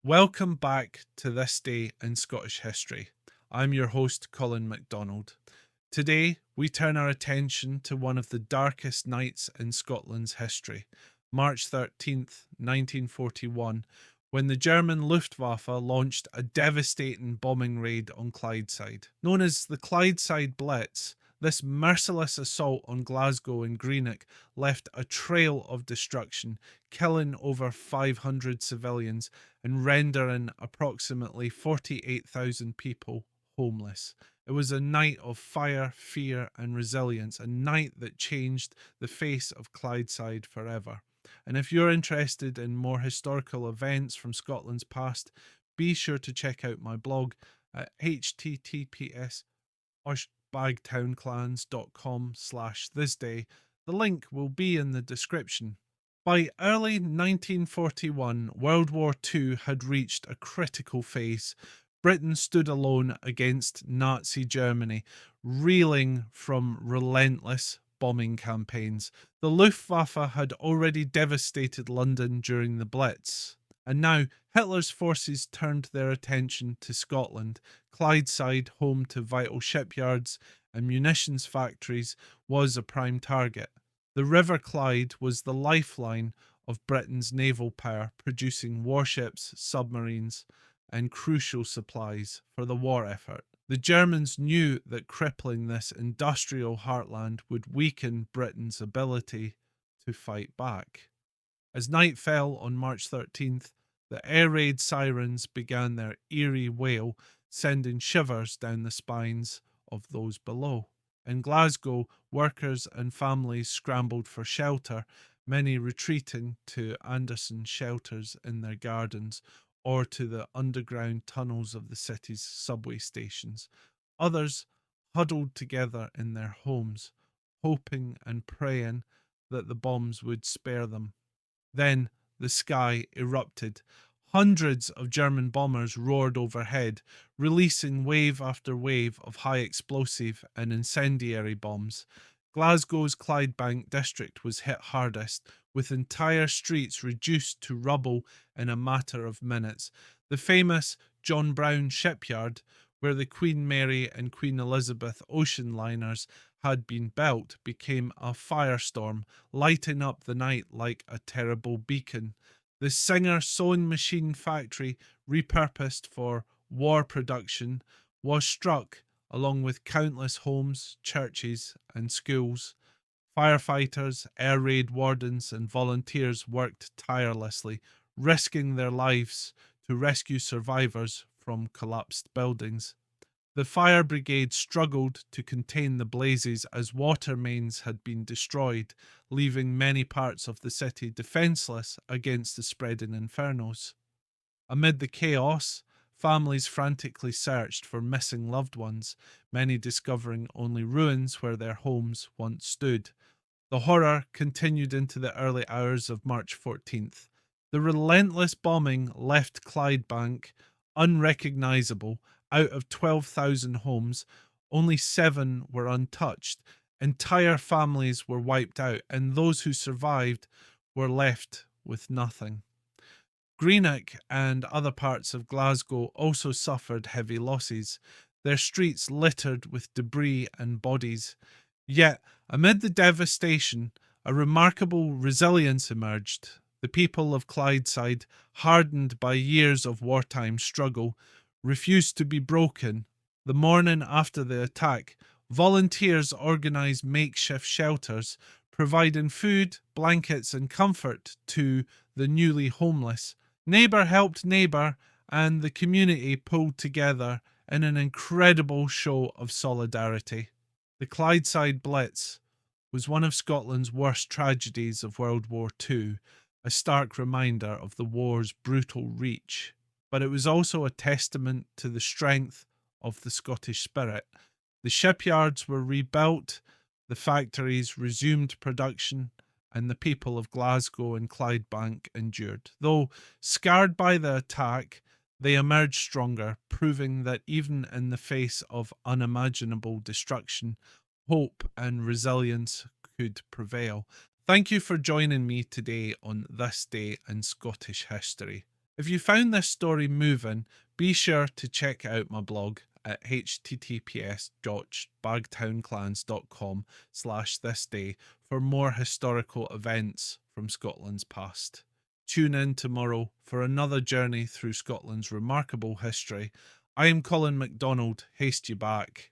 Welcome back to This Day in Scottish History. I'm your host, Colin MacDonald. Today, we turn our attention to one of the darkest nights in Scotland's history, March 13th, 1941, when the German Luftwaffe launched a devastating bombing raid on Clydeside. Known as the Clydeside Blitz, this merciless assault on Glasgow and Greenock left a trail of destruction, killing over 500 civilians and rendering approximately 48,000 people homeless. It was a night of fire, fear, and resilience, a night that changed the face of Clydeside forever. And if you're interested in more historical events from Scotland's past, be sure to check out my blog at https://bagtownclans.com/thisday. The link will be in the description. By early 1941, World War II had reached a critical phase. Britain stood alone against Nazi Germany, reeling from relentless bombing campaigns. The Luftwaffe had already devastated London during the Blitz, and now Hitler's forces turned their attention to Scotland. Clydeside, home to vital shipyards and munitions factories, was a prime target. The River Clyde was the lifeline of Britain's naval power, producing warships, submarines, and crucial supplies for the war effort. The Germans knew that crippling this industrial heartland would weaken Britain's ability to fight back. As night fell on March 13th, the air raid sirens began their eerie wail, sending shivers down the spines of those below. In Glasgow, workers and families scrambled for shelter, many retreating to Anderson shelters in their gardens or to the underground tunnels of the city's subway stations. Others huddled together in their homes, hoping and praying that the bombs would spare them. Then the sky erupted. Hundreds of German bombers roared overhead, releasing wave after wave of high explosive and incendiary bombs. Glasgow's Clydebank district was hit hardest, with entire streets reduced to rubble in a matter of minutes. The famous John Brown shipyard, where the Queen Mary and Queen Elizabeth ocean liners had been built, became a firestorm, lighting up the night like a terrible beacon. The Singer sewing machine factory, repurposed for war production, was struck, along with countless homes, churches, and schools. Firefighters, air raid wardens, and volunteers worked tirelessly, risking their lives to rescue survivors from collapsed buildings. The fire brigade struggled to contain the blazes as water mains had been destroyed, leaving many parts of the city defenseless against the spreading infernos. Amid the chaos, families frantically searched for missing loved ones, many discovering only ruins where their homes once stood. The horror continued into the early hours of March 14th. The relentless bombing left Clydebank unrecognisable. Out of 12,000 homes, only 7 were untouched. Entire families were wiped out, and those who survived were left with nothing. Greenock and other parts of Glasgow also suffered heavy losses, their streets littered with debris and bodies. Yet, amid the devastation, a remarkable resilience emerged. The people of Clydeside, hardened by years of wartime struggle, refused to be broken. The morning after the attack, volunteers organised makeshift shelters, providing food, blankets, and comfort to the newly homeless. Neighbour helped neighbour, and the community pulled together in an incredible show of solidarity. The Clydeside Blitz was one of Scotland's worst tragedies of World War II, a stark reminder of the war's brutal reach. But it was also a testament to the strength of the Scottish spirit. The shipyards were rebuilt, the factories resumed production, and the people of Glasgow and Clydebank endured. Though scarred by the attack, they emerged stronger, proving that even in the face of unimaginable destruction, hope and resilience could prevail. Thank you for joining me today on This Day in Scottish History. If you found this story moving, be sure to check out my blog at https://bagtownclans.com/thisday for more historical events from Scotland's past. Tune in tomorrow for another journey through Scotland's remarkable history. I am Colin MacDonald. Haste you back.